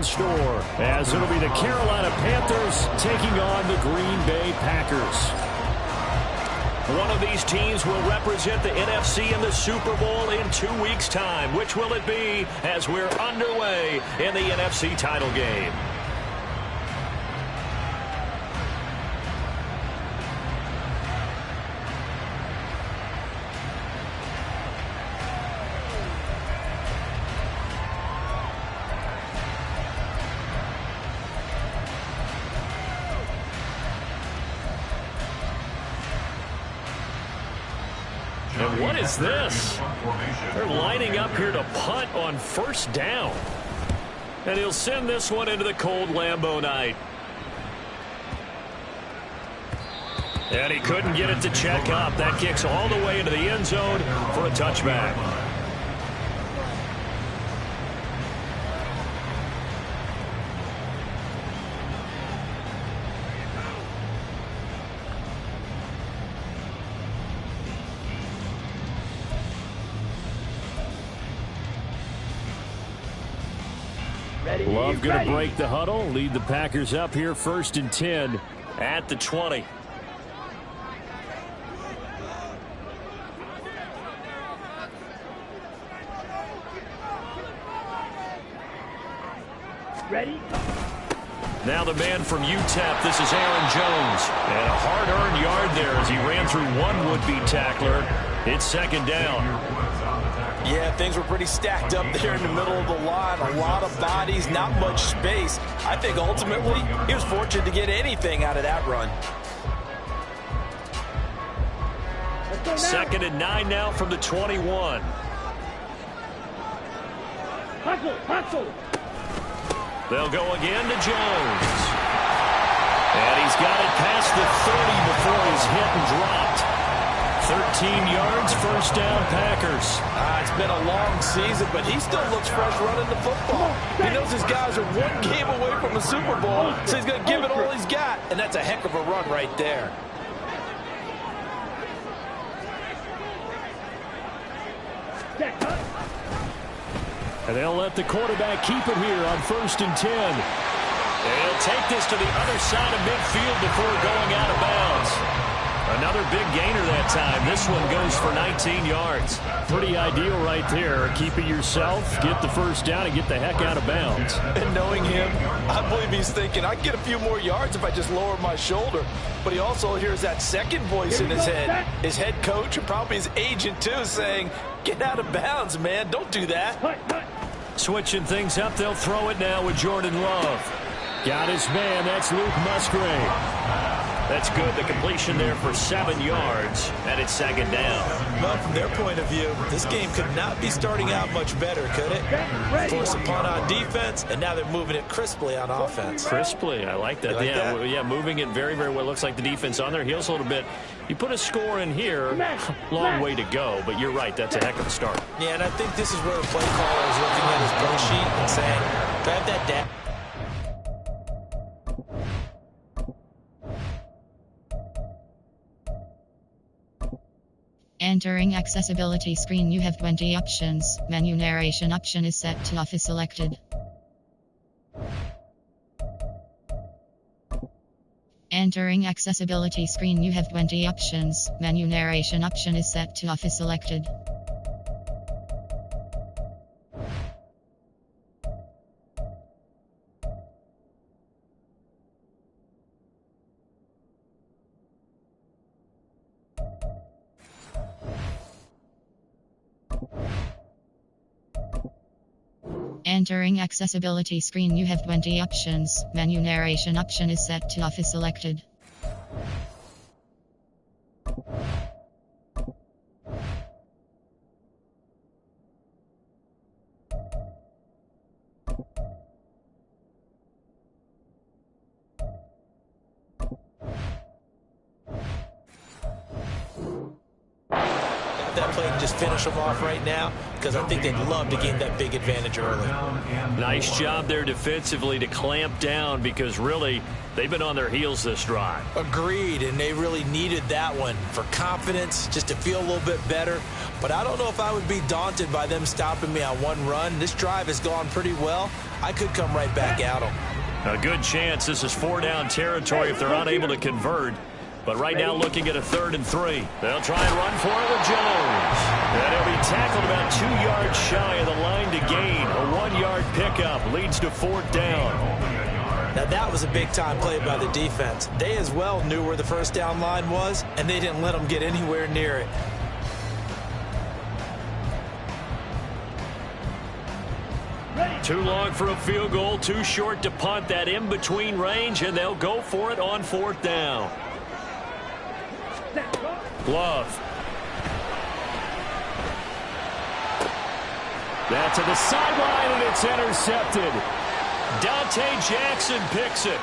store, as it'll be the Carolina Panthers taking on the Green Bay Packers. One of these teams will represent the NFC in the Super Bowl in 2 weeks' time. Which will it be as we're underway in the NFC title game? And what is this? They're lining up here to punt on first down. And he'll send this one into the cold Lambeau night. And he couldn't get it to check up. That kicks all the way into the end zone for a touchback. Love going to break the huddle, lead the Packers up here 1st and 10 at the 20. Ready? Now the man from UTEP, this is Aaron Jones. And a hard-earned yard there as he ran through one would-be tackler. It's 2nd down. Yeah, things were pretty stacked up there in the middle of the line. A lot of bodies, not much space. I think ultimately he was fortunate to get anything out of that run. 2nd and 9 now from the 21. Hustle. They'll go again to Jones. And he's got it past the 30 before he's hit and dropped. 13 yards, 1st down, Packers. It's been a long season, but he still looks fresh running the football. He knows his guys are one game away from a Super Bowl, so he's going to give it all he's got, and that's a heck of a run right there. And they'll let the quarterback keep it here on 1st and 10. And he'll take this to the other side of midfield before going out of bounds. Another big gainer that time. This one goes for 19 yards. Pretty ideal right there. Keep it yourself, get the 1st down, and get the heck out of bounds. And knowing him, I believe he's thinking, I can get a few more yards if I just lower my shoulder. But he also hears that second voice in his head. His head coach and probably his agent, too, saying, get out of bounds, man. Don't do that. Switching things up, they'll throw it now with Jordan Love. Got his man, that's Luke Musgrave. That's good. The completion there for 7 yards, and it's 2nd down. Well, from their point of view, this game could not be starting out much better, could it? Force a punt on defense, and now they're moving it crisply on offense. Crisply, I like that. Yeah, moving it very, very well. Looks like the defense on their heels a little bit. You put a score in here, long way to go, but you're right, that's a heck of a start. Yeah, and I think this is where the play caller is looking at his play sheet and saying, grab that down. Entering accessibility screen, you have 20 options. Menu narration option is set to off is selected. Entering accessibility screen, you have 20 options. Menu narration option is set to off is selected. Entering accessibility screen, you have 20 options. Menu narration option is set to off is selected. up that plate and just finish them off right now, because I think they'd love to gain that big advantage early. Nice job there defensively to clamp down, because really they've been on their heels this drive. Agreed, and they really needed that one for confidence, just to feel a little bit better. But I don't know if I would be daunted by them stopping me on one run. This drive has gone pretty well. I could come right back at them. A good chance this is 4-down territory if they're unable to convert. But right now looking at a 3rd and 3. They'll try and run for it with Jones. And he'll be tackled about 2 yards shy of the line to gain. A 1-yard pickup leads to 4th down. Now that was a big-time play by the defense. They as well knew where the first down line was, and they didn't let them get anywhere near it. Too long for a field goal, too short to punt. That in-between range, and they'll go for it on 4th down. Glove. That's to the sideline, and it's intercepted. Dante Jackson picks it.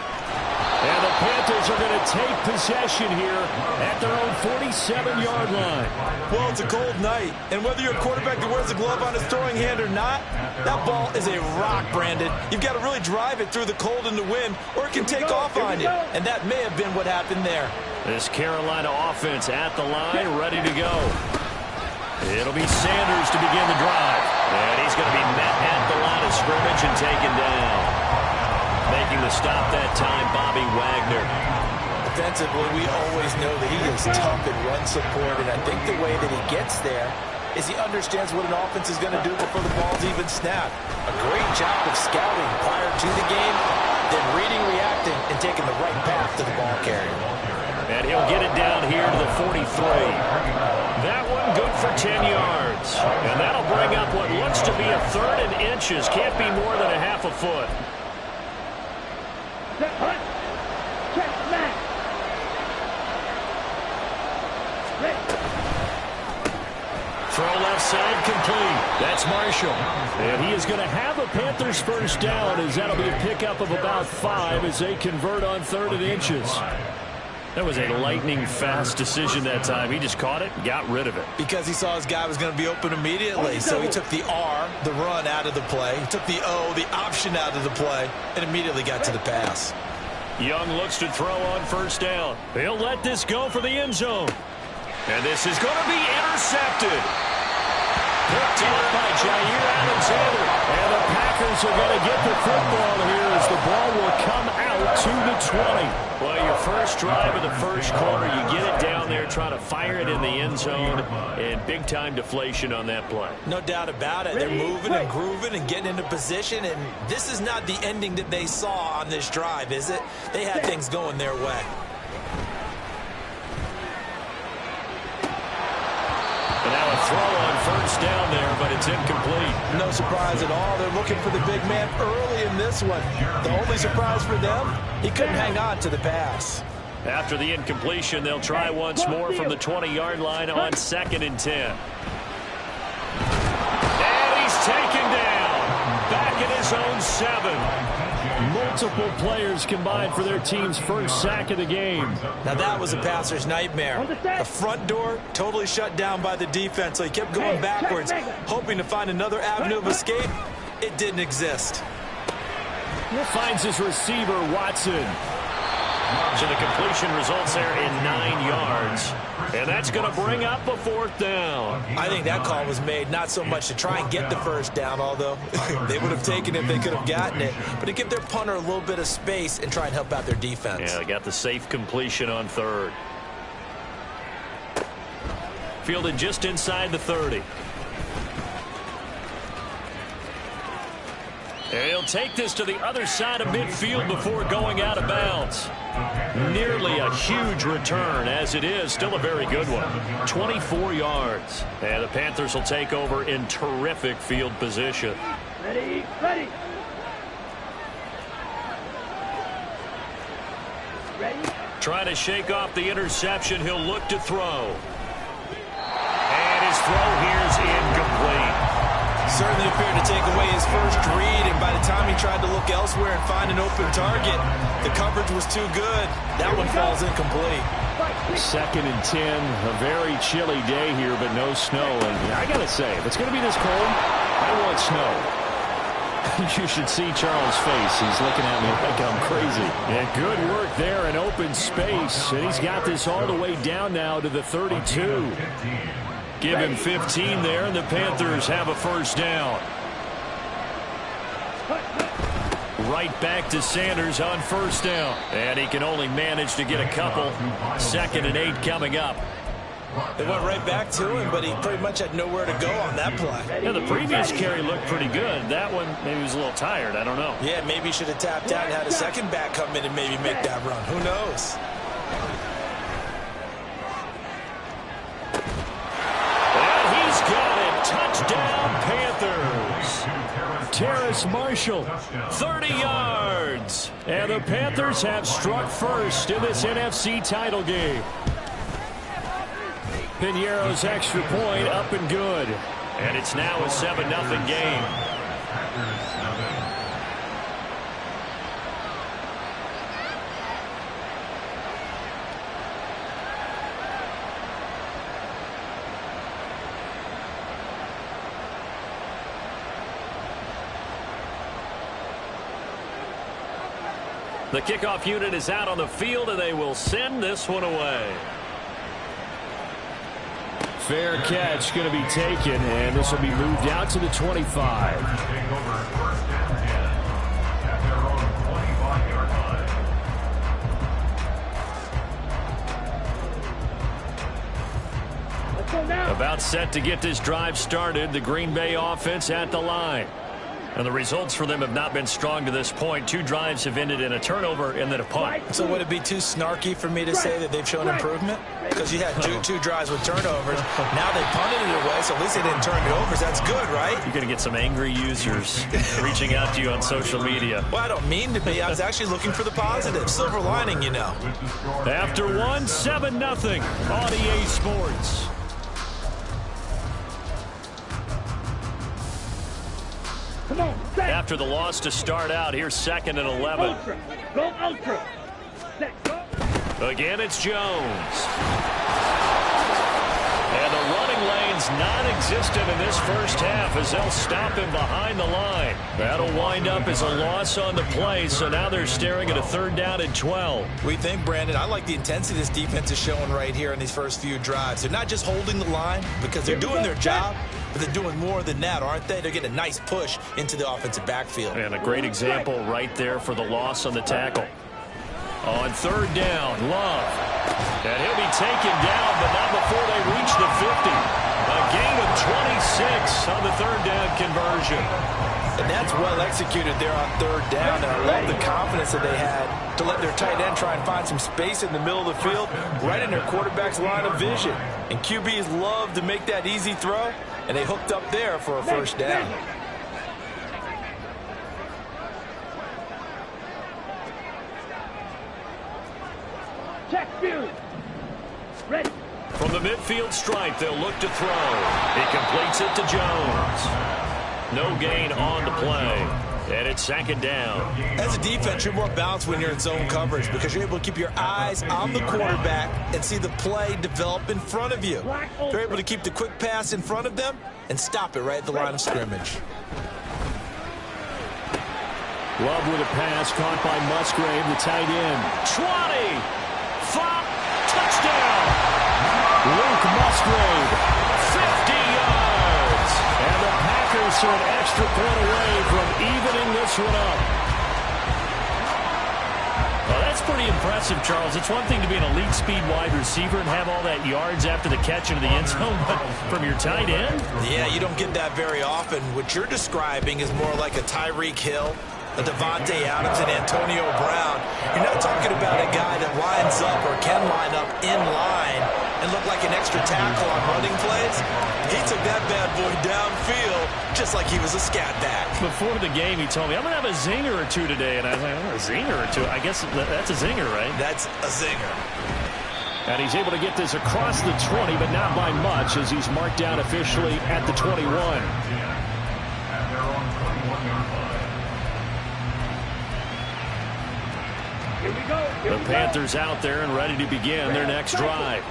And the Panthers are going to take possession here at their own 47-yard line. Well, it's a cold night, and whether you're a quarterback that wears a glove on his throwing hand or not, that ball is a rock, Brandon. You've got to really drive it through the cold and the wind, or it can take off on you. And that may have been what happened there. This Carolina offense at the line, ready to go. It'll be Sanders to begin the drive. And he's going to be met at the line of scrimmage and taken down. Making the stop that time, Bobby Wagner. Defensively, we always know that he is tough in run support, and I think the way that he gets there is he understands what an offense is going to do before the ball's even snapped. A great job of scouting prior to the game, then reading, reacting, and taking the right path to the ball carrier. And he'll get it down here to the 43. That one good for 10 yards. And that'll bring up what looks to be a 3rd and inches. Can't be more than a half a foot. Throw left side complete. That's Marshall. And he is going to have a Panthers first down, as that'll be a pickup of about 5 as they convert on 3rd and inches. That was a lightning-fast decision that time. He just caught it and got rid of it. Because he saw his guy was going to be open immediately. So he took the R, the run, out of the play. He took the O, the option, out of the play, and immediately got to the pass. Young looks to throw on first down. He'll let this go for the end zone. And this is going to be intercepted. Picked up by Jair Alexander. And the Packers are going to get the football here as the ball will come out to the 20. Well, your first drive of the first quarter, you get it down there, trying to fire it in the end zone, and big-time deflation on that play. No doubt about it. They're moving and grooving and getting into position, and this is not the ending that they saw on this drive, is it? They had things going their way. And now a throw on first down there, but it's incomplete. No surprise at all. They're looking for the big man early in this one. The only surprise for them, he couldn't hang on to the pass. After the incompletion, they'll try once more from the 20-yard line on 2nd and 10. And he's taken down. Back in his own 7. Multiple players combined for their team's first sack of the game. Now that was a passer's nightmare. The front door totally shut down by the defense, so he kept going backwards, hoping to find another avenue of escape. It didn't exist. Finds his receiver, Watson. So the completion results there in 9 yards. And that's going to bring up a 4th down. I think that call was made not so much to try and get the first down, although they would have taken it if they could have gotten it, but to give their punter a little bit of space and try and help out their defense. Yeah, they got the safe completion on 3rd. Fielded just inside the 30. And he'll take this to the other side of midfield before going out of bounds. Nearly a huge return, as it is. Still a very good one. 24 yards. And the Panthers will take over in terrific field position. Ready, ready. Ready. Trying to shake off the interception. He'll look to throw. And his throw here is incomplete. Certainly appeared to take away his first read, and by the time he tried to look elsewhere and find an open target, the coverage was too good. That one falls incomplete. 2nd and 10. A very chilly day here, but no snow. And I got to say, if it's going to be this cold, I want snow. You should see Charles' face. He's looking at me like I'm crazy. And good work there in open space. And he's got this all the way down now to the 32. Give him 15 there, and the Panthers have a first down. Right back to Sanders on first down. And he can only manage to get a couple. 2nd and 8 coming up. They went right back to him, but he pretty much had nowhere to go on that play. Yeah, the previous carry looked pretty good. That one, maybe he was a little tired. I don't know. Yeah, maybe he should have tapped out and had a second back come in and maybe make that run. Who knows? And he's got it. Touchdown, Panthers. Terrace Marshall, 30 yards. And the Panthers have struck first in this NFC title game. Piñeiro's extra point up and good. And it's now a 7-0 game. The kickoff unit is out on the field, and they will send this one away. Fair catch going to be taken, and this will be moved out to the 25. About set to get this drive started. The Green Bay offense at the line. And the results for them have not been strong to this point. 2 drives have ended in a turnover and then a punt. So would it be too snarky for me to say that they've shown improvement? Because you had two drives with turnovers. Now they punted it away, so at least they didn't turn it over. So that's good, right? You're going to get some angry users reaching out to you on social media. Well, I don't mean to be. I was actually looking for the positive. Silver lining, you know. After one, 7-0 on EA Sports. After the loss to start out, here's 2nd and 11. Ultra. Go ultra. Set. Go. Again, it's Jones. And the running lane's non-existent in this first half as they'll stop him behind the line. That'll wind up as a loss on the play, so now they're staring at a 3rd down and 12. We think, Brandon, I like the intensity this defense is showing right here in these first few drives. They're not just holding the line because they're doing their job, but they're doing more than that, aren't they? They're getting a nice push into the offensive backfield. And a great example right there for the loss on the tackle. On 3rd down, Love. And he'll be taken down, but not before they reach the 50. A gain of 26 on the 3rd down conversion. And that's well executed there on 3rd down. And I love the confidence that they had to let their tight end try and find some space in the middle of the field, right in their quarterback's line of vision. And QBs love to make that easy throw, and they hooked up there for a 1st down. Check view. Ready. From the midfield stripe, they'll look to throw. He completes it to Jones. No gain on the play. And it's 2nd down. As a defense, you're more balanced when you're in zone coverage because you're able to keep your eyes on the quarterback and see the play develop in front of you. They're able to keep the quick pass in front of them and stop it right at the line of scrimmage. Love with a pass caught by Musgrave, the tight end. 20, 5, touchdown. Luke Musgrave, 50 yards. And the Packers are an extra point away from evening this one up. Well, that's pretty impressive, Charles. It's one thing to be an elite speed wide receiver and have all that yards after the catch into the end zone, but from your tight end? Yeah, you don't get that very often. What you're describing is more like a Tyreek Hill, a Devontae Adams, and Antonio Brown. You're not talking about a guy that lines up or can line up in line and look like an extra tackle on running plays. He took that bad boy downfield just like he was a scat back. Before the game, he told me, I'm going to have a zinger or two today. And I was like, oh, a zinger or two? I guess that's a zinger, right? That's a zinger. And he's able to get this across the 20, but not by much as he's marked down officially at the 21. The Panthers out there and ready to begin their next drive.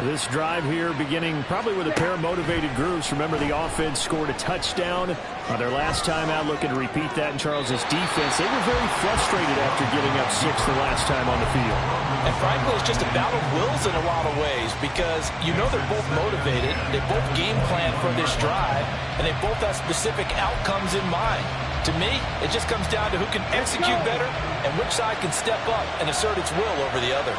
This drive here beginning probably with a pair of motivated groups. Remember, the offense scored a touchdown on their last time out, looking to repeat that in Charles's defense. They were very frustrated after getting up 6 the last time on the field. And frankly, it's just a battle of wills in a lot of ways because you know they're both motivated, they both game plan for this drive, and they both have specific outcomes in mind. To me, it just comes down to who can execute better and which side can step up and assert its will over the other.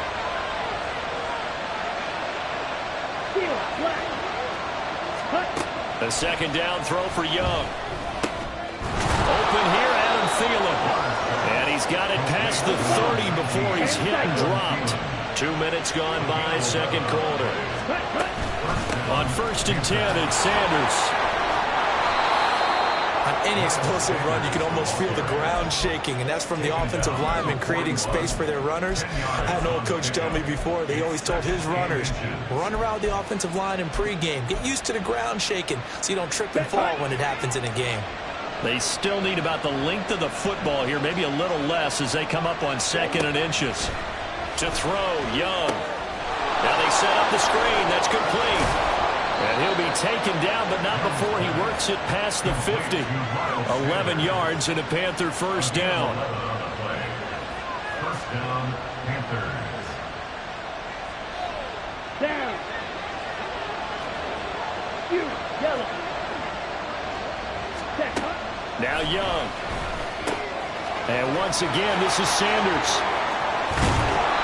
A second down throw for Young. Open here, Adam Thielen. And he's got it past the 30 before he's hit and dropped. 2 minutes gone by, second quarter. On 1st and 10, it's Sanders. On any explosive run, you can almost feel the ground shaking, and that's from the offensive linemen creating space for their runners. I had an old coach tell me before, they always told his runners, run around the offensive line in pregame. Get used to the ground shaking so you don't trip and fall when it happens in a game. They still need about the length of the football here, maybe a little less as they come up on 2nd and inches. To throw, Young. Now they set up the screen. That's complete. And he'll be taken down, but not before he works it past the 50. 11 yards and a Panther first down. First down, Panthers. Down. You, yellow. Now Young. And once again, this is Sanders.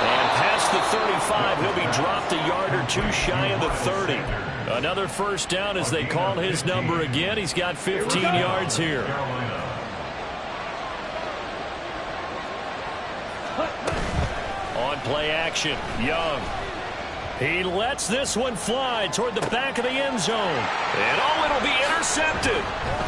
And past the 35, he'll be dropped a yard or two shy of the 30. Another first down as they call his number again. He's got 15 yards here. On play action, Young. He lets this one fly toward the back of the end zone. And oh, it'll be intercepted.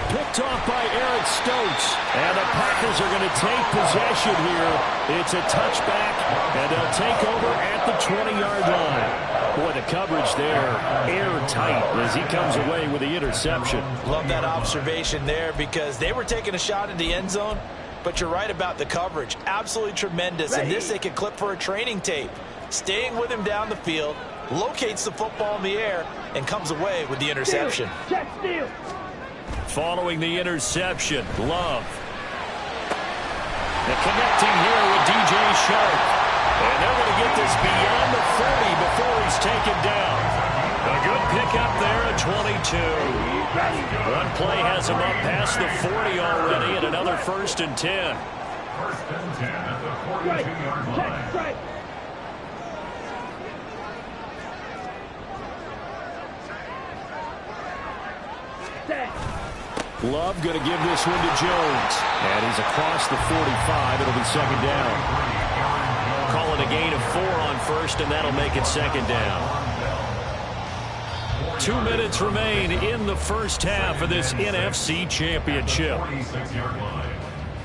Picked off by Eric Stokes. And the Packers are going to take possession here. It's a touchback, and they'll take over at the 20-yard line. Boy, the coverage there, airtight as he comes away with the interception. Love that observation there because they were taking a shot at the end zone, but you're right about the coverage. Absolutely tremendous. And this they could clip for a training tape. Staying with him down the field, locates the football in the air, and comes away with the interception. Following the interception, Love. The connecting here with DJ Shark. And they're going to get this beyond the 40 before he's taken down. A good pickup there at 22. One play has him up past the 40 already, and another 1st and 10. 1st and 10 at the 42-yard line. Love going to give this one to Jones. And he's across the 45. It'll be second down. Call it a gain of 4 on 1st, and that'll make it second down. 2 minutes remain in the first half of this NFC Championship.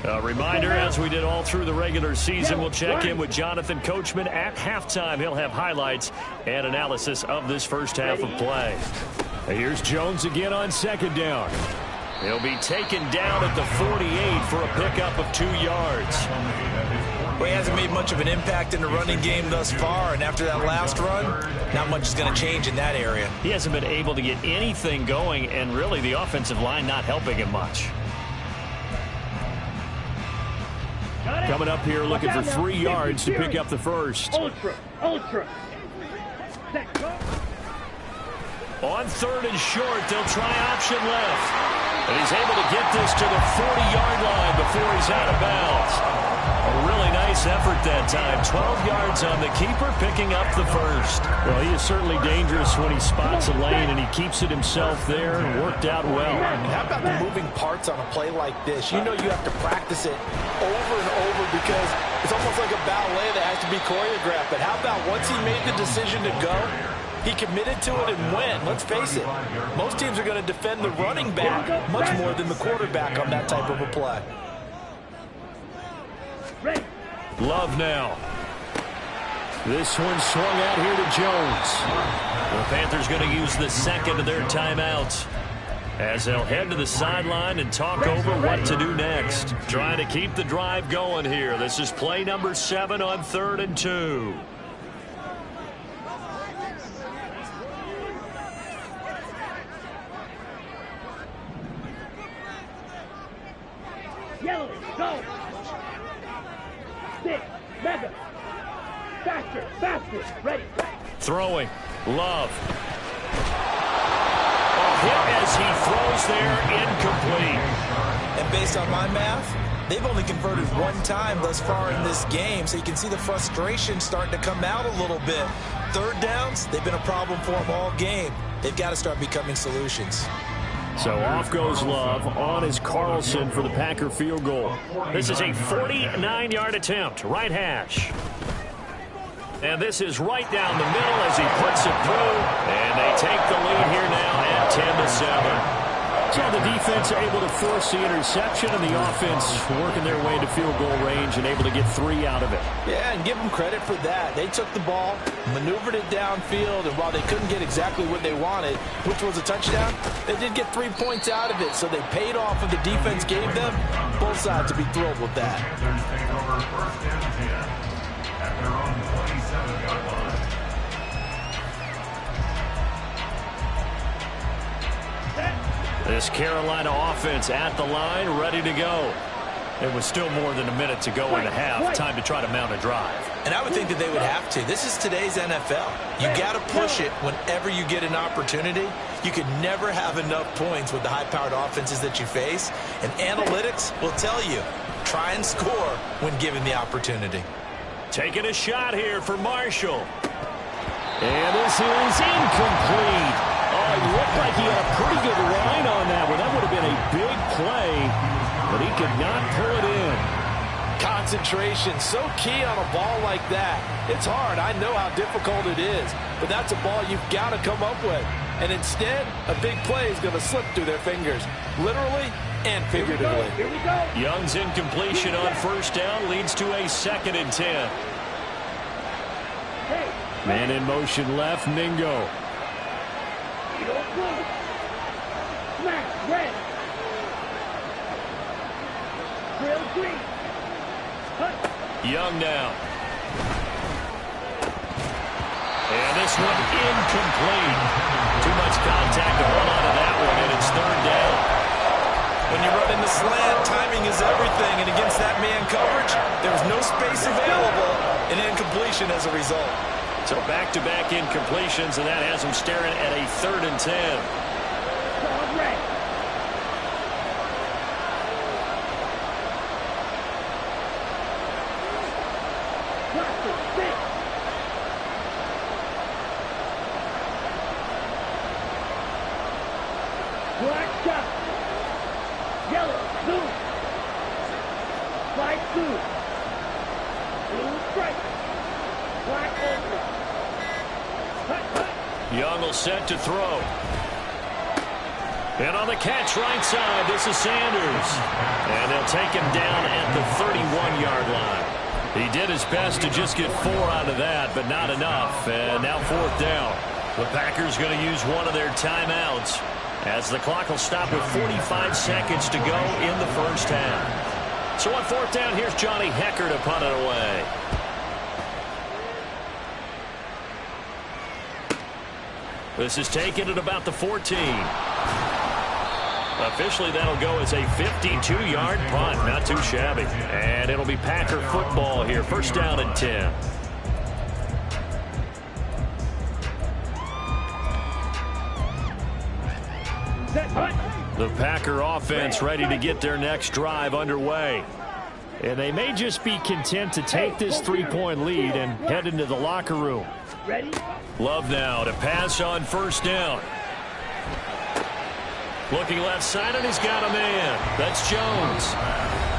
A reminder, as we did all through the regular season, we'll check in with Jonathan Coachman at halftime. He'll have highlights and analysis of this first half of play. Here's Jones again on second down. He'll be taken down at the 48 for a pickup of 2 yards. Well, he hasn't made much of an impact in the running game thus far, and after that last run, not much is going to change in that area. He hasn't been able to get anything going, and really the offensive line not helping him much. Coming up here looking for 3 yards to pick up the first. Ultra. On 3rd and short, they'll try option left. And he's able to get this to the 40-yard line before he's out of bounds. A really nice effort that time. 12 yards on the keeper, picking up the first. Well, he is certainly dangerous when he spots a lane, and he keeps it himself there and worked out well. And how about the moving parts on a play like this? You know you have to practice it over and over because it's almost like a ballet that has to be choreographed. But how about once he made the decision to go, he committed to it and went. Let's face it, most teams are going to defend the running back much more than the quarterback on that type of a play. Love now. This one swung out here to Jones. The Panthers going to use the second of their timeouts. as they'll head to the sideline and talk over what to do next. Trying to keep the drive going here. This is play number 7 on 3rd and 2. Yellow, go. Stick, mega. Faster, faster. Ready. Throwing. Love. Hit as he throws there, incomplete. And based on my math, they've only converted one time thus far in this game, so you can see the frustration starting to come out a little bit. Third downs, they've been a problem for them all game. They've got to start becoming solutions. So off goes Love. On is Carlson for the Packer field goal. This is a 49-yard attempt, right hash. And this is right down the middle as he puts it through. And they take the lead here now at 10-7. So the defense able to force the interception, and the offense working their way to field goal range and able to get 3 out of it. Yeah, and give them credit for that. They took the ball, maneuvered it downfield, and while they couldn't get exactly what they wanted, which was a touchdown, they did get 3 points out of it. So they paid off what the defense gave them. Both sides will be thrilled with that. This Carolina offense at the line, ready to go. It was still more than a minute to go in the half. Time to try to mount a drive. And I would think that they would have to. This is today's NFL. You got to push it whenever you get an opportunity. You could never have enough points with the high-powered offenses that you face. And analytics will tell you, try and score when given the opportunity. Taking a shot here for Marshall. And this is incomplete. Oh, it looked like he had a pretty good line on that one. That would have been a big play, but he could not pull it in. Concentration, so key on a ball like that. It's hard. I know how difficult it is, but that's a ball you've got to come up with. And instead, a big play is going to slip through their fingers, literally and figuratively. Here we go. Young's incompletion on first down leads to a 2nd and 10. Hey. Man in motion left, Mingo. Smash, red. Grill green. Young now. And this one incomplete. Too much contact to hold on to that one, and it's 3rd down. When you run in the slant, timing is everything, and against that man coverage, there's no space available, and incompletion as a result. So back-to-back incompletions, and that has him staring at a 3rd and 10. Solid red. Plastic, stick. Black shot. Yellow, blue. White, blue. Blue stripe. Black ultra. Young will set to throw. And on the catch right side, this is Sanders. And they'll take him down at the 31-yard line. He did his best to just get 4 out of that, but not enough. And now 4th down. The Packers going to use one of their timeouts as the clock will stop with 45 seconds to go in the first half. So on 4th down, here's Johnny Hecker to punt it away. This is taken at about the 14. Officially, that'll go as a 52-yard punt. Not too shabby. And it'll be Packer football here. 1st down and 10. The Packer offense ready to get their next drive underway. And they may just be content to take this 3-point lead and head into the locker room. Ready? Love now to pass on 1st down. Looking left side, and he's got a man. That's Jones.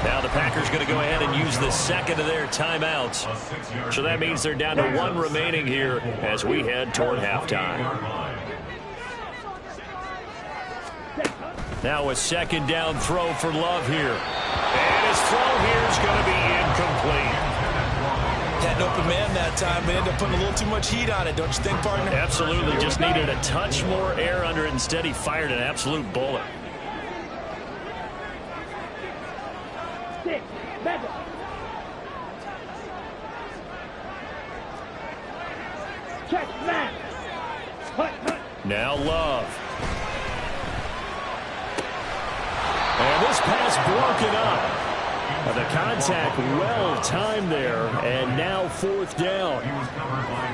Now the Packers going to go ahead and use the 2nd of their timeouts. So that means they're down to 1 remaining here as we head toward halftime. Now a 2nd down throw for Love here. And his throw here is going to be incomplete. Yeah, no open man that time and ended up putting a little too much heat on it, don't you think, partner? Absolutely. Just needed a touch more air under it. Instead, he fired an absolute bullet. Now Love. And this pass broken up. The contact well timed there, and now 4th down.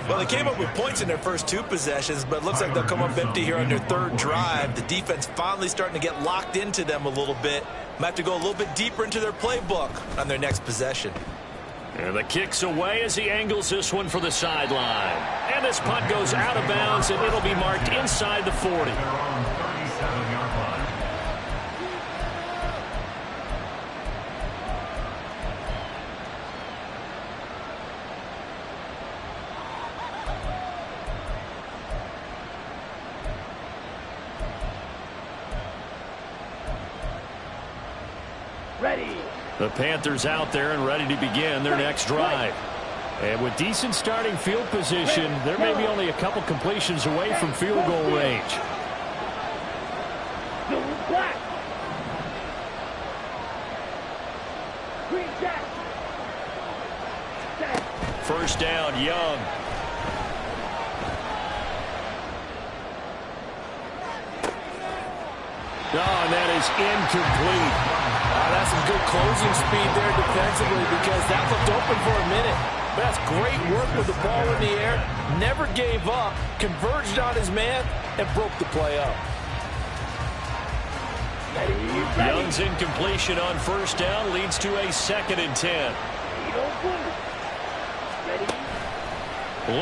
Well, they came up with points in their first 2 possessions, but it looks like they'll come up empty here on their 3rd drive. The defense finally starting to get locked into them a little bit. Might have to go a little bit deeper into their playbook on their next possession. And the kick's away as he angles this one for the sideline. And this punt goes out of bounds, and it'll be marked inside the 40. The Panthers out there and ready to begin their next drive. And with decent starting field position, there may be only a couple completions away from field goal range. First down, Young. Oh, and that is incomplete. That's some good closing speed there defensively because that looked open for a minute. But that's great work with the ball in the air. Never gave up, converged on his man, and broke the play up. Young's incompletion on first down leads to a 2nd and 10.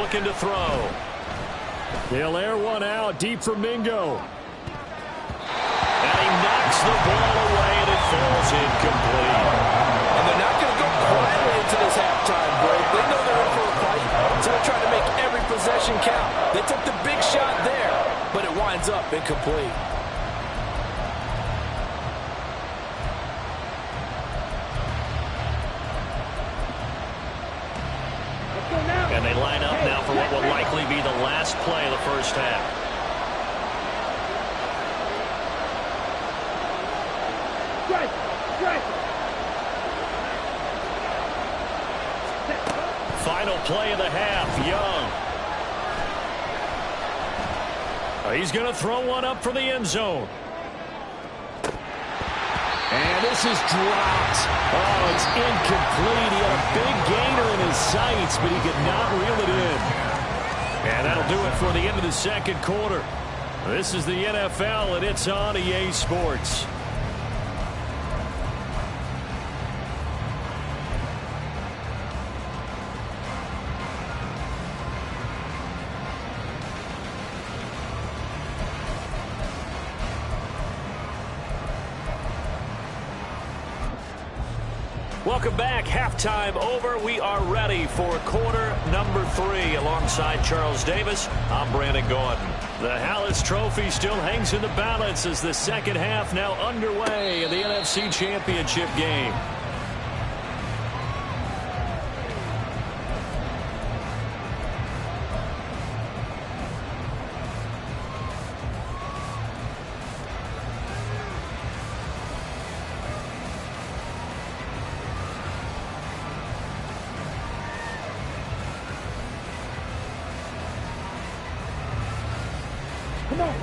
Looking to throw. They'll air one out deep for Mingo. And he knocks the ball away, and it falls incomplete. And they're not going to go quietly into this halftime break. They know they're in for a fight, so they're trying to make every possession count. They took the big shot there, but it winds up incomplete. And they line up now for what will likely be the last play of the first half. Final play of the half, Young. He's going to throw one up for the end zone. And this is dropped. Oh, it's incomplete. He had a big gainer in his sights, but he could not reel it in. And that'll do it for the end of the 2nd quarter. This is the NFL, and it's on EA Sports. Welcome back. Halftime over. We are ready for quarter number 3. Alongside Charles Davis, I'm Brandon Gordon. The Hallis Trophy still hangs in the balance as the 2nd half now underway in the NFC Championship game.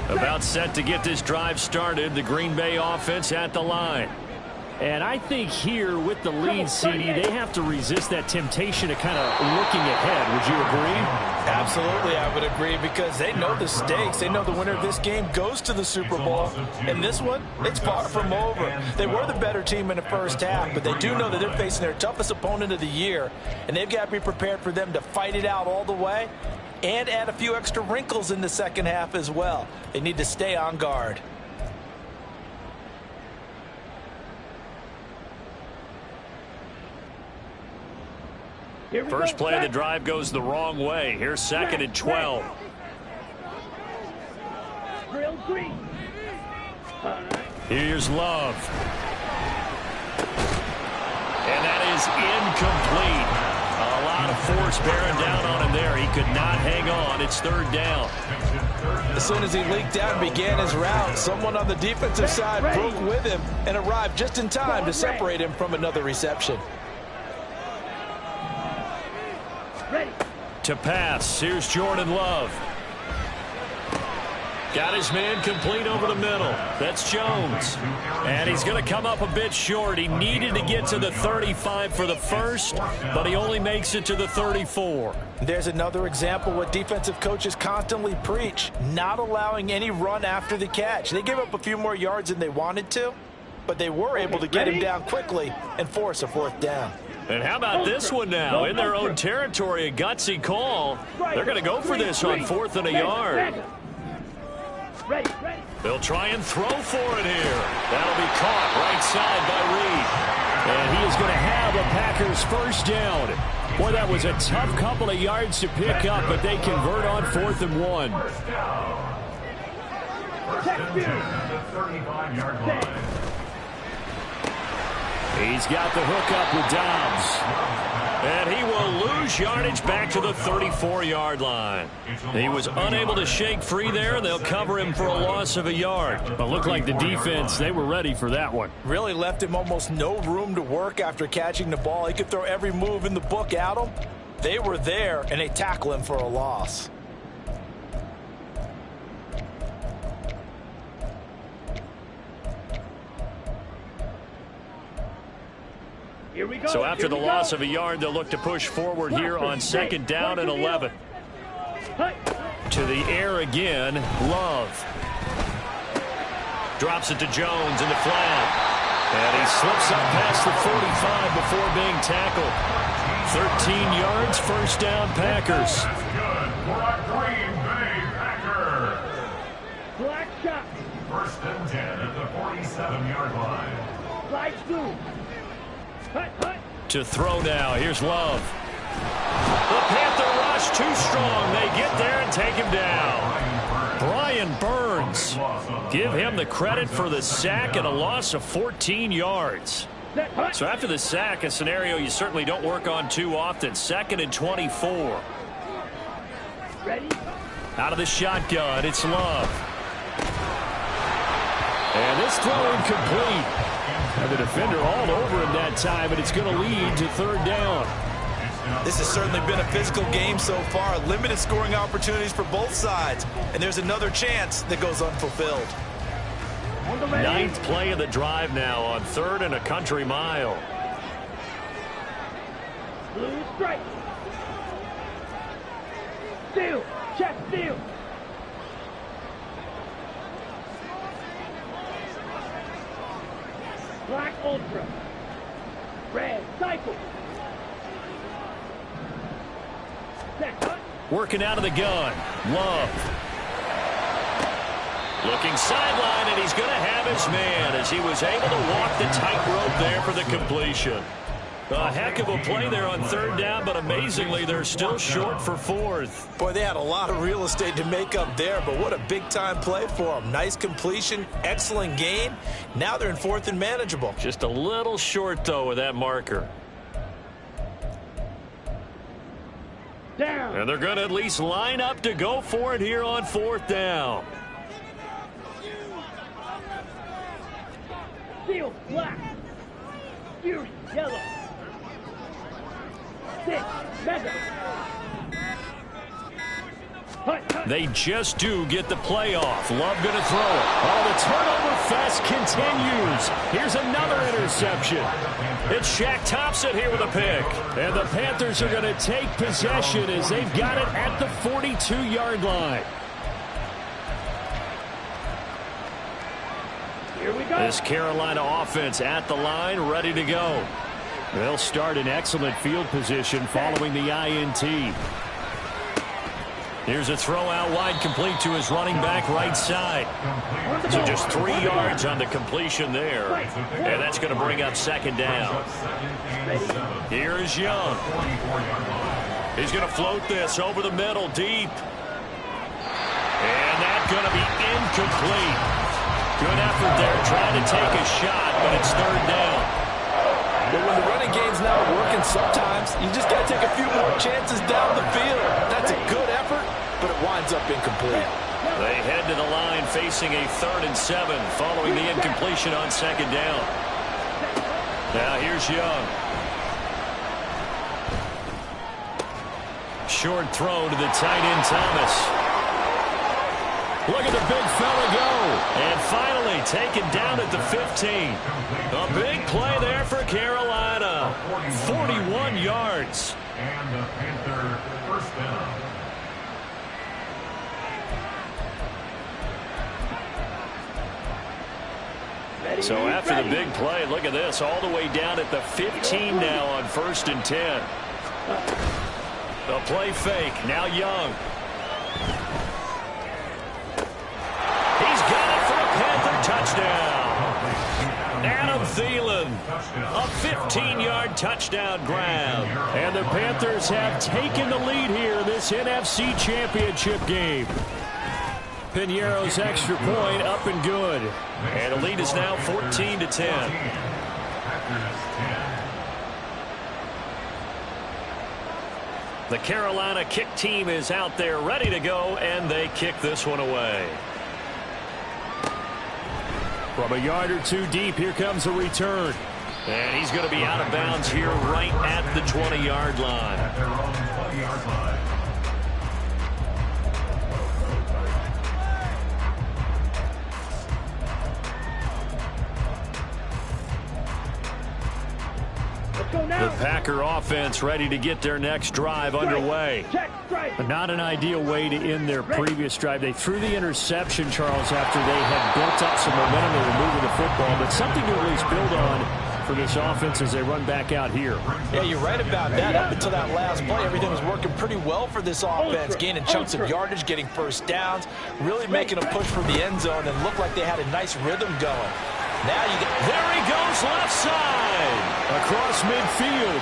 About set to get this drive started. The Green Bay offense at the line. And I think here with the lead, CD, they have to resist that temptation to kind of looking ahead. Would you agree? Absolutely, I would agree because they know the stakes. They know the winner of this game goes to the Super Bowl. And this one, it's far from over. They were the better team in the first half, but they do know that they're facing their toughest opponent of the year. And they've got to be prepared for them to fight it out all the way and add a few extra wrinkles in the second half as well. They need to stay on guard. First play of the drive goes the wrong way. Here's 2nd and 12. Here's Love. And that is incomplete. A lot of force bearing down on him there. He could not hang on. It's third down. As soon as he leaked out and began his route, someone on the defensive side broke with him and arrived just in time to separate him from another reception. To pass, here's Jordan Love. Got his man complete over the middle. That's Jones. And he's going to come up a bit short. He needed to get to the 35 for the first, but he only makes it to the 34. There's another example what defensive coaches constantly preach, not allowing any run after the catch. They gave up a few more yards than they wanted to, but they were able to get him down quickly and force a fourth down. And how about this one now? In their own territory, a gutsy call. They're going to go for this on 4th and a yard. They'll try and throw for it here. That'll be caught right side by Reed. And he is going to have a Packers first down. Boy, that was a tough couple of yards to pick up, but they convert on 4th and 1. He's got the hook up with Dobbs. And he will lose yardage back to the 34-yard line. He was unable to shake free there, and they'll cover him for a loss of a yard. But looked like the defense, they were ready for that one. Really left him almost no room to work after catching the ball. He could throw every move in the book at him. They were there, and they tackle him for a loss. So after the loss of a yard, they'll look to push forward here on 2nd down and 11. To the air again, Love. Drops it to Jones in the flat. And he slips up past the 45 before being tackled. 13 yards, first down, Packers. Black shot. 1st and 10 at the 47-yard line. Flag blue. To throw now. Here's Love. The Panther rush too strong. They get there and take him down. Brian Burns. Give him the credit for the sack and a loss of 14 yards. So after the sack, a scenario you certainly don't work on too often. 2nd and 24. Out of the shotgun, it's Love. And this throw incomplete. And the defender all over him that time, and it's going to lead to 3rd down. This has certainly been a physical game so far. Limited scoring opportunities for both sides. And there's another chance that goes unfulfilled. 9th play of the drive now on 3rd and a country mile. Blue strike. Steal. Check steal. Black ultra. Red cycle. Working out of the gun. Love. Looking sideline, and he's going to have his man as he was able to walk the tightrope there for the completion. A heck of a play there on 3rd down, but amazingly, they're still short for 4th. Boy, they had a lot of real estate to make up there, but what a big-time play for them. Nice completion, excellent gain. Now they're in 4th and manageable. Just a little short, though, with that marker. Down. And they're going to at least line up to go for it here on 4th down. Steel black. Fury yellow. 6 mega. They just do get the play off. Love going to throw it. Oh, the turnover fest continues. Here's another interception. It's Shaq Thompson here with a pick. And the Panthers are going to take possession as they've got it at the 42-yard line. Here we go. This Carolina offense at the line, ready to go. They'll start in excellent field position following the INT. Here's a throw out wide, complete to his running back right side. So just 3 yards on the completion there. And that's going to bring up 2nd down. Here is Young. He's going to float this over the middle, deep. And that's going to be incomplete. Good effort there, trying to take a shot, but it's 3rd down. But when the running game's not working, sometimes you just got to take a few more chances down the field. That's a good effort, but it winds up incomplete. They head to the line facing a 3rd and 7 following the incompletion on 2nd down. Now here's Young. Short throw to the tight end Thomas. Look at the big fella go. And finally taken down at the 15. A big play there for Carolina. 41 yards. And the Panther first down. So after the big play, look at this, all the way down at the 15 now on 1st and 10. The play fake, now Young. He's got it for a Panther touchdown. Adam Thielen, a 15-yard touchdown grab. And the Panthers have taken the lead here in this NFC Championship game. Piñeiro's extra point up and good. And the lead is now 14-10. The Carolina kick team is out there ready to go, and they kick this one away. From a yard or two deep, here comes a return. And he's going to be out of bounds here right at the 20-yard line. At their own 20-yard line. The Packer offense ready to get their next drive underway. But not an ideal way to end their previous drive. They threw the interception, Charles, after they had built up some momentum. They were moving the football, but something to at least build on for this offense as they run back out here. Yeah, you're right about that. Up until that last play, everything was working pretty well for this offense, gaining chunks of yardage, getting first downs, really making a push for the end zone, and looked like they had a nice rhythm going. Now you get, there he goes left side. Across midfield.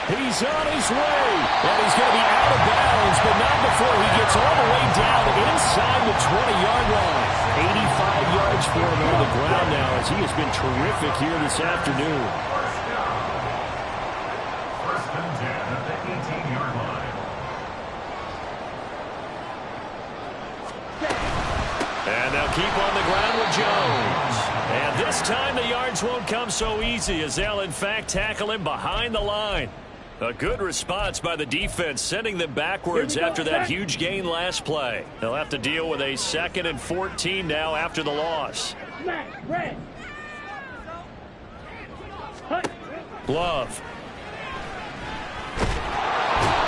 He's on his way. And he's going to be out of bounds, but not before he gets all the way down inside the 20-yard line. 85 yards for him on the ground now as he has been terrific here this afternoon. First and 10 at the 18-yard line. And they'll keep on the ground with Jones. And this time the yards won't come so easy as they'll in fact tackle him behind the line. A good response by the defense, sending them backwards after that huge gain last play. They'll have to deal with a 2nd and 14 now after the loss. Love.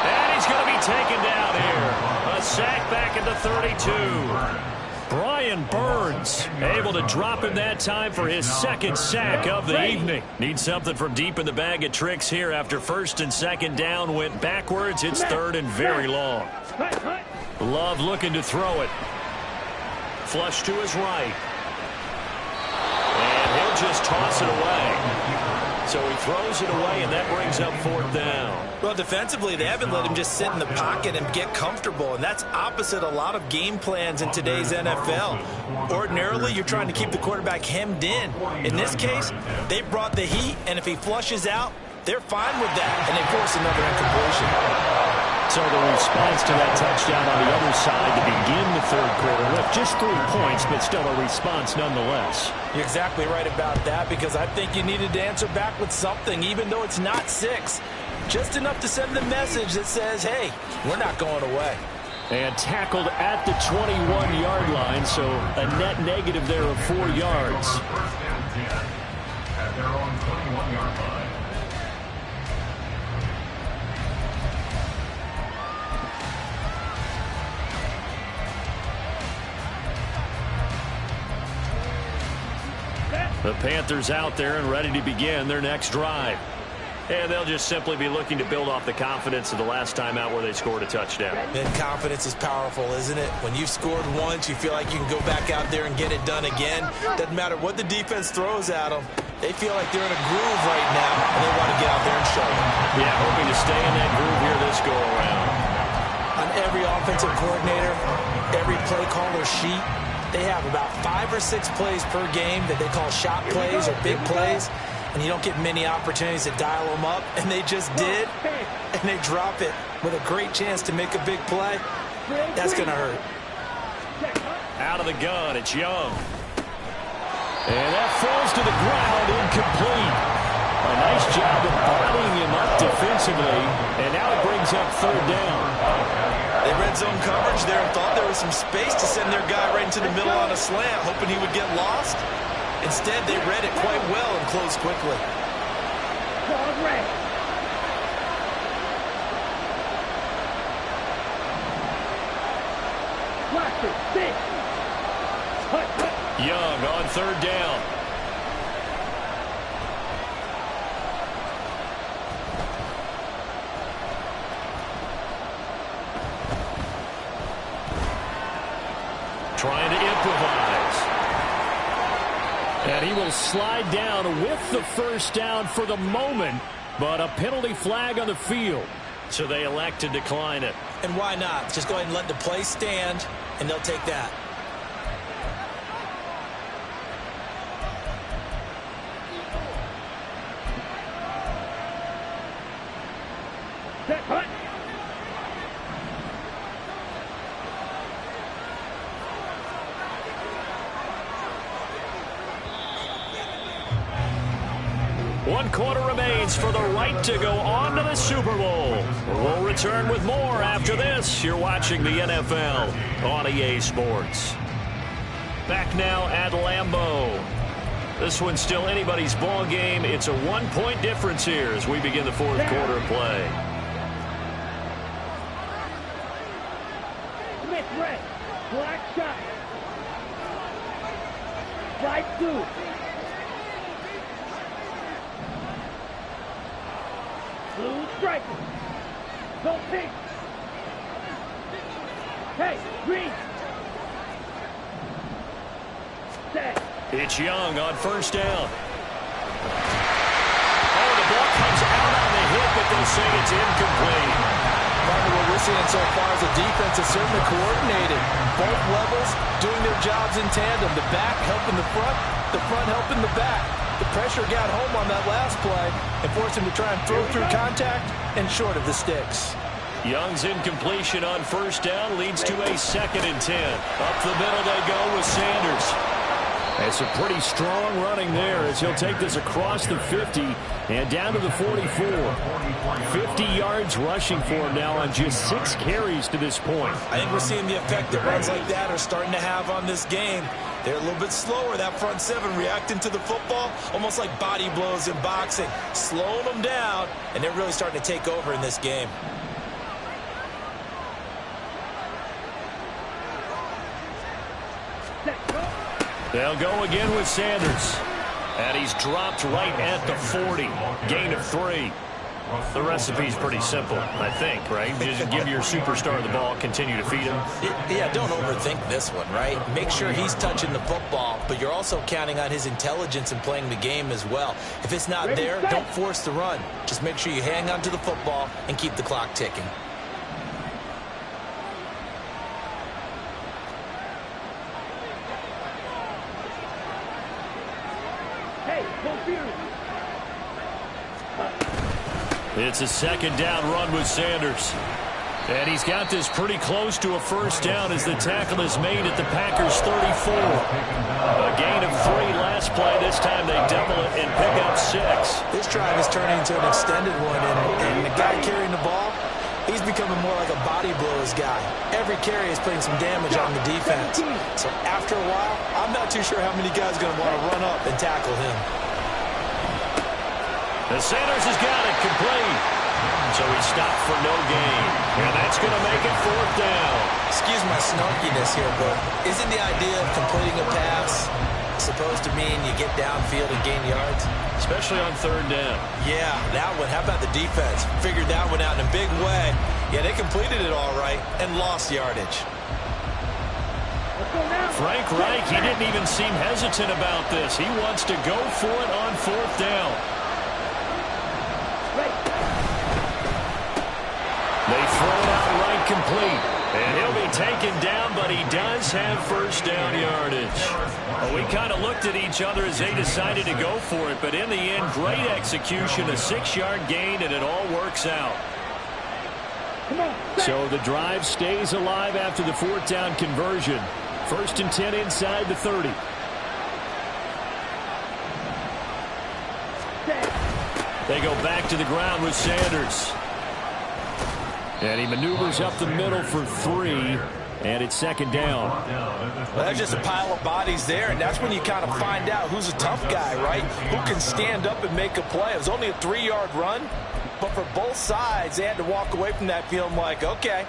And he's going to be taken down here. A sack back at the 32. Brian Burns able to drop him that time for his 2nd sack of the evening. Needs something from deep in the bag of tricks here after 1st and 2nd down went backwards. It's 3rd and very long. Love looking to throw it. Flush to his right. And he'll just toss it away. So he throws it away, and that brings up 4th down. well, defensively, they haven't let him just sit in the pocket and get comfortable, and that's opposite a lot of game plans in today's NFL. Ordinarily, you're trying to keep the quarterback hemmed in. In this case, they brought the heat, and if he flushes out, they're fine with that, and they force another incompletion. So the response to that touchdown on the other side to begin the 3rd quarter. Look, just 3 points, but still a response nonetheless. You're exactly right about that, because I think you needed to answer back with something, even though it's not 6. Just enough to send the message that says, hey, we're not going away. And tackled at the 21-yard line, so a net negative there of 4 yards. First and 10 at their own 21-yard line. The Panthers out there and ready to begin their next drive. And they'll just simply be looking to build off the confidence of the last time out where they scored a touchdown. And confidence is powerful, isn't it? When you've scored once, you feel like you can go back out there and get it done again. Doesn't matter what the defense throws at them. They feel like they're in a groove right now, and they want to get out there and show it. Yeah, hoping to stay in that groove here this go-around. On every offensive coordinator, every play caller sheet, they have about 5 or 6 plays per game that they call shot plays or big plays. and you don't get many opportunities to dial them up, and they just did, and they drop it with a great chance to make a big play. That's going to hurt. Out of the gun, it's Young. And that falls to the ground, incomplete. A nice job of bodying him up defensively, and now it brings up third down. They red zone coverage there and thought there was some space to send their guy right into the middle on a slant, hoping he would get lost. Instead, they read it quite well and closed quickly. Young on third down. Trying to improvise. And he will slide down with the first down for the moment, but a penalty flag on the field. So they elect to decline it. And why not? Just go ahead and let the play stand, and they'll take that. One quarter remains for the right to go on to the Super Bowl. We'll return with more after this. You're watching the NFL on EA Sports. Back now at Lambeau. This one's still anybody's ball game. It's a 1-point difference here as we begin the fourth quarter of play. Smith red. Black shot. Right blue. Blue striker. Go pink. Hey, green. Set. It's Young on first down. Oh, the ball comes out on the hit, but they'll say it's incomplete. What we're seeing so far is the defense is certainly coordinated. Both levels doing their jobs in tandem. The back helping the front helping the back. The pressure got home on that last play and forced him to try and throw through contact and short of the sticks. Young's incompletion on first down leads to a 2nd and 10. Up the middle they go with Sanders. It's a pretty strong running there as he'll take this across the 50 and down to the 44. 50 yards rushing for him now on just 6 carries to this point. I think we're seeing the effect that runs like that are starting to have on this game. They're a little bit slower, that front seven, reacting to the football, almost like body blows in boxing, slowing them down, and they're really starting to take over in this game. They'll go again with Sanders. And he's dropped right at the 40. Gain of 3. The recipe's pretty simple, I think, right? Just give your superstar the ball, continue to feed him. Yeah, don't overthink this one, right? Make sure he's touching the football, but you're also counting on his intelligence in playing the game as well. If it's not there, don't force the run. Just make sure you hang on to the football and keep the clock ticking. It's a 2nd down run with Sanders. And he's got this pretty close to a first down as the tackle is made at the Packers' 34. A gain of 3 last play. This time they double it and pick up 6. This drive is turning into an extended one, and the guy carrying the ball, he's becoming more like a body blows guy. Every carry is putting some damage on the defense. So after a while, I'm not too sure how many guys are going to want to run up and tackle him. And Sanders has got it complete. So he stopped for no gain. And that's going to make it 4th down. Excuse my snarkiness here, but isn't the idea of completing a pass supposed to mean you get downfield and gain yards? Especially on 3rd down. Yeah, that one. How about the defense? Figured that one out in a big way. Yeah, they completed it all right and lost yardage. Frank Reich, he didn't even seem hesitant about this. He wants to go for it on 4th down. They throw it out right complete. And he'll be taken down, but he does have first down yardage. Well, we kind of looked at each other as they decided to go for it, but in the end, great execution, a 6-yard gain, and it all works out. So the drive stays alive after the 4th down conversion. 1st and 10 inside the 30. They go back to the ground with Sanders. And he maneuvers up the middle for 3, and it's 2nd down. Well, there's just a pile of bodies there, and that's when you kind of find out who's a tough guy, right? Who can stand up and make a play. It was only a 3-yard run, but for both sides, they had to walk away from that feeling like, okay,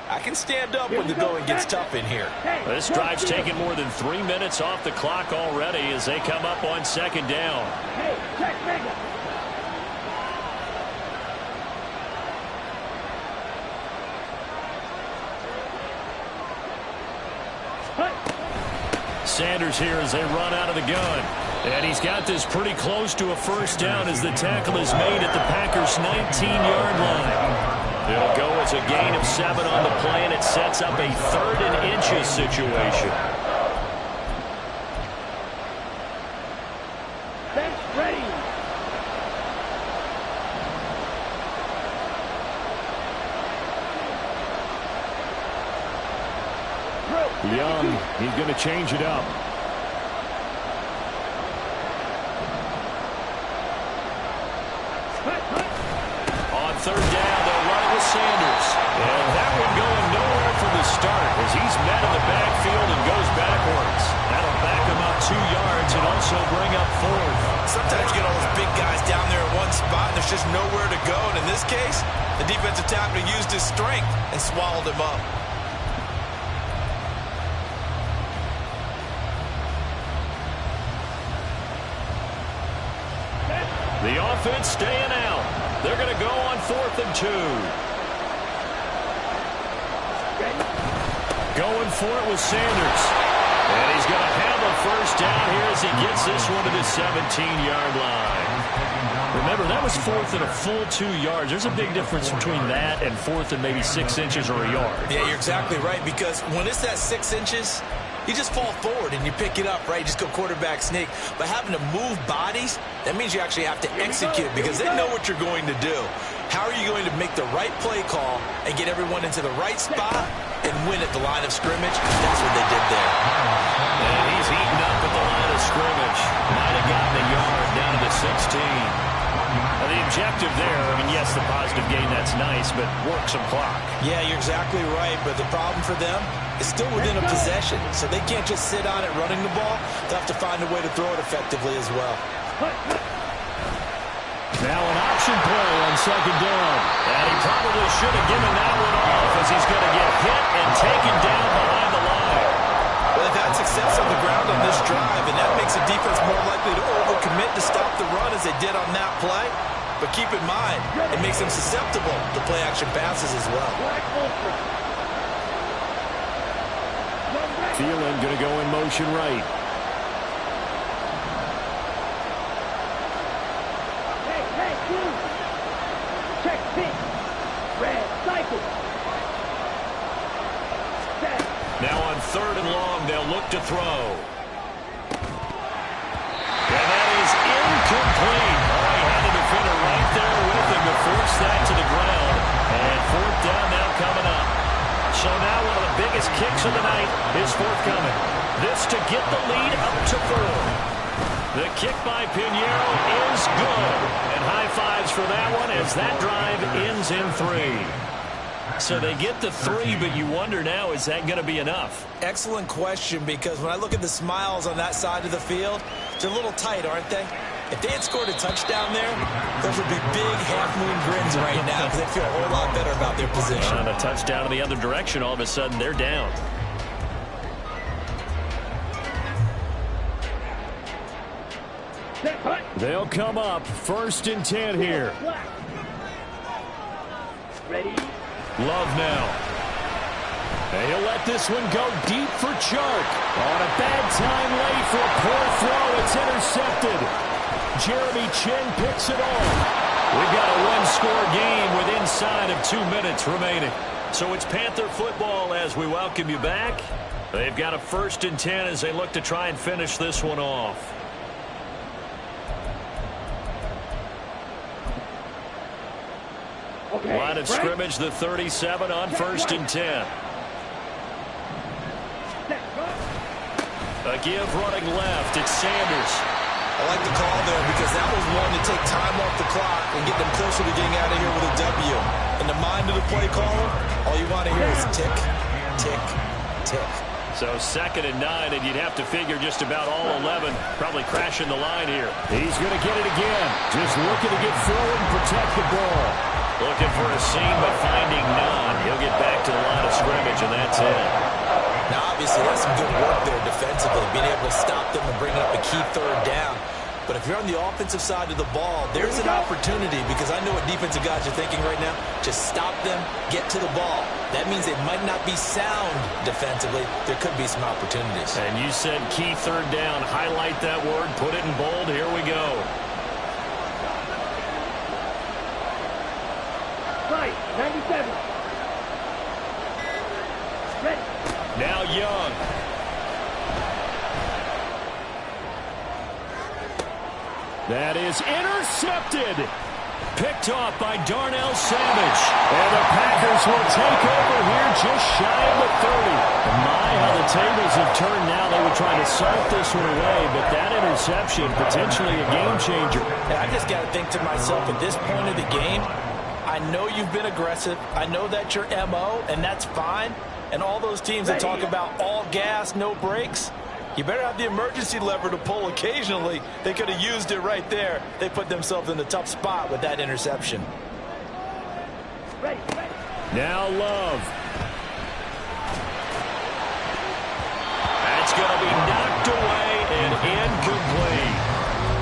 I can stand up when the going gets tough in here. This drive's taken more than 3 minutes off the clock already as they come up on 2nd down. Hey, check, Vega. Sanders here as they run out of the gun. And he's got this pretty close to a first down as the tackle is made at the Packers' 19-yard line. It'll go as a gain of 7 on the play, and it sets up a 3rd and inches situation. Bench ready. Young, he's going to change it up. On 3rd down, they'll run it with Sanders. And that one going nowhere from the start as he's met in the backfield and goes backwards. That'll back him up 2 yards and also bring up 4th. Sometimes you get all those big guys down there in one spot, and there's just nowhere to go. And in this case, the defensive tackle used his strength and swallowed him up. The offense staying out. They're going to go on 4th and 2. Going for it with Sanders. And he's going to have a first down here as he gets this one to the 17-yard line. Remember, that was 4th and a full 2 yards. There's a big difference between that and 4th and maybe 6 inches or a yard. Yeah, you're exactly right, because when it's that 6 inches, you just fall forward and you pick it up, right? You just go quarterback sneak. But having to move bodies, that means you actually have to execute because they know what you're going to do. How are you going to make the right play call and get everyone into the right spot and win at the line of scrimmage? That's what they did there. And he's eaten up at the line of scrimmage. Might have gotten a yard down to the 16. Now, the objective there, I mean, yes, the positive gain, that's nice, but work some clock. Yeah, you're exactly right, but the problem for them is still within a possession, so they can't just sit on it running the ball. They'll have to find a way to throw it effectively as well. Now an option play on 2nd down. And he probably should have given that one off as he's going to get hit and taken down behind the line. Well, they've had success on the ground on this drive, and that makes the defense more likely to overcommit to stop the run as they did on that play. But keep in mind, it makes them susceptible to play-action passes as well. Thielen going to go in motion right. Hey, dude. Check pitch. Red cycle. Set. Now on 3rd and long, they'll look to throw. And that is incomplete. Oh, he had a defender right there with him to force that to the ground. And 4th down now coming up. So now one of the biggest kicks of the night is forthcoming. This to get the lead up to 4. The kick by Pinheiro is good. And high fives for that one as that drive ends in 3. So they get the 3, but you wonder now, is that going to be enough? Excellent question, because when I look at the smiles on that side of the field, they're a little tight, aren't they? If they had scored a touchdown there, those would be big half-moon grins right now because they feel a whole lot better about their position. On a touchdown in the other direction, all of a sudden they're down. They'll come up 1st and 10 here. Ready? Love now. And he'll let this one go deep for Chark. On a bad time late for a poor throw. It's intercepted. Jeremy Chin picks it off. We've got a one-score game with inside of 2 minutes remaining. So it's Panther football as we welcome you back. They've got a 1st and 10 as they look to try and finish this one off. Okay, Line of scrimmage, the 37 on 1st and 10. A give running left. It's Sanders. I like the call there because that was one to take time off the clock and get them closer to getting out of here with a W. In the mind of the play caller, all you want to hear is tick, tick, tick. So 2nd and 9, and you'd have to figure just about all 11 probably crashing the line here. He's going to get it again. Just looking to get forward and protect the ball. Looking for a seam, but finding none. He'll get back to the line of scrimmage, and that's it. Now, obviously, that's some good work there defensively, being able to stop them and bring up a key 3rd down. But if you're on the offensive side of the ball, there's an opportunity because I know what defensive guys are thinking right now. Just stop them, get to the ball. That means they might not be sound defensively. There could be some opportunities. And you said key 3rd down. Highlight that word. Put it in bold. Here we go. Right, 97. Ready. Now Young. That is intercepted. Picked off by Darnell Savage. And the Packers will take over here just shy of the 30. My, how the tables have turned now. They were trying to salt this one away, but that interception, potentially a game changer. I just got to think to myself, at this point of the game, I know you've been aggressive. I know that's your MO, and that's fine. And all those teams that talk about all gas, no brakes, you better have the emergency lever to pull occasionally. They could have used it right there. They put themselves in a tough spot with that interception. Ready, ready. Now Love. That's going to be knocked away and incomplete.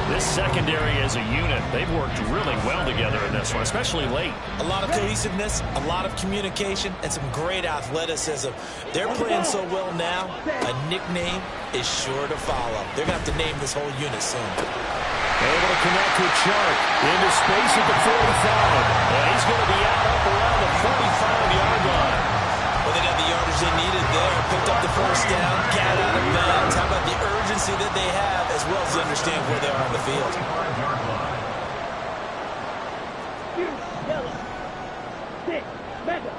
This secondary as a unit, they've worked really well together in this one, especially late. A lot of cohesiveness, a lot of communication, and some great athleticism. They're playing so well now, a nickname is sure to follow. They're going to have to name this whole unit soon. Able to connect with Chark. Into space at the 45. And he's going to be out up around the 45-yard line. Well, they got the yardage they needed there. Picked up the 1st down, got out of bounds. How about the urgency that they have, as well as understand where they are on the field. Yellow. 6. Mega.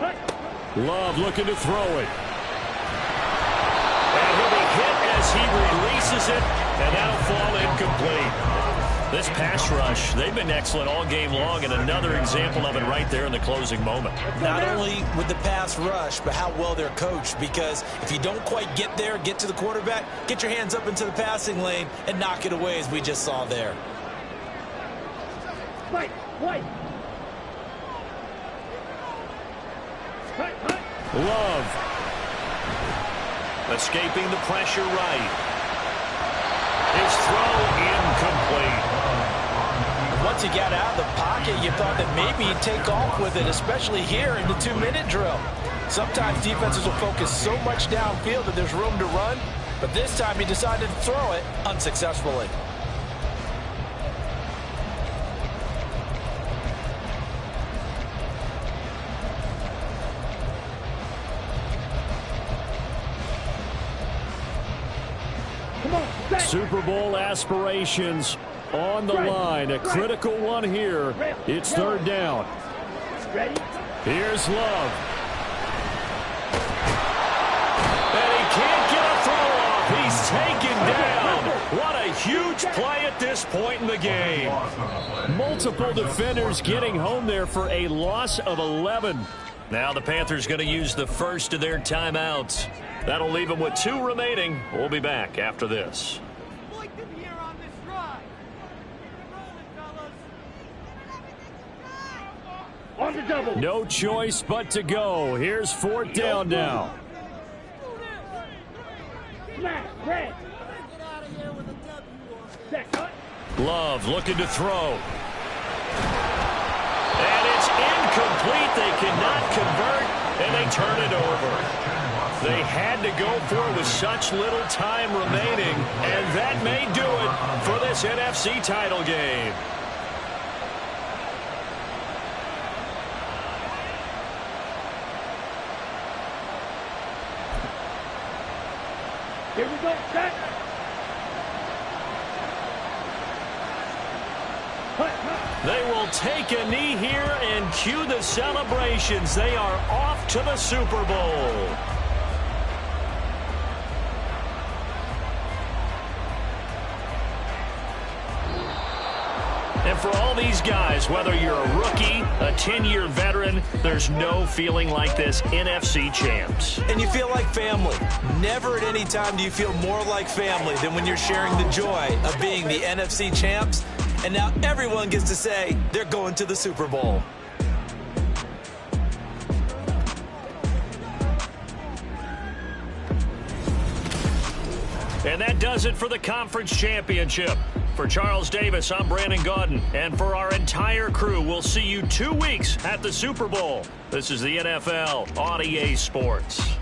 Hut. Love looking to throw it. And he'll be hit as he releases it, and that'll fall incomplete. This pass rush, they've been excellent all game long, and another example of it right there in the closing moment. Not only with the pass rush, but how well they're coached, because if you don't quite get there, get to the quarterback, get your hands up into the passing lane and knock it away, as we just saw there. White, white. Hut, hut. Love. Escaping the pressure right. His throw incomplete. Once he got out of the pocket, you thought that maybe he'd take off with it, especially here in the 2-minute drill. Sometimes defenses will focus so much downfield that there's room to run, but this time he decided to throw it unsuccessfully. Come on, set. Super Bowl aspirations on the line. A critical one here. It's 3rd down. Ready. Here's Love. And he can't get a throw off. He's taken down. What a huge play at this point in the game. Multiple defenders getting home there for a loss of 11. Now the Panthers going to use the first of their timeouts. That'll leave them with 2 remaining. We'll be back after this. On the double. No choice but to go. Here's 4th down now. Smash, red. Set, hut. Love looking to throw. And it's incomplete. They cannot convert, and they turn it over. They had to go for it with such little time remaining, and that may do it for this NFC title game. Here we go, set. They will take a knee here and cue the celebrations. They are off to the Super Bowl. And for all these guys, whether you're a rookie, a 10-year veteran, there's no feeling like this NFC champs. And you feel like family. Never at any time do you feel more like family than when you're sharing the joy of being the NFC champs. And now everyone gets to say they're going to the Super Bowl. And that does it for the conference championship. For Charles Davis, I'm Brandon Gaudin. And for our entire crew, we'll see you 2 weeks at the Super Bowl. This is the NFL on EA Sports.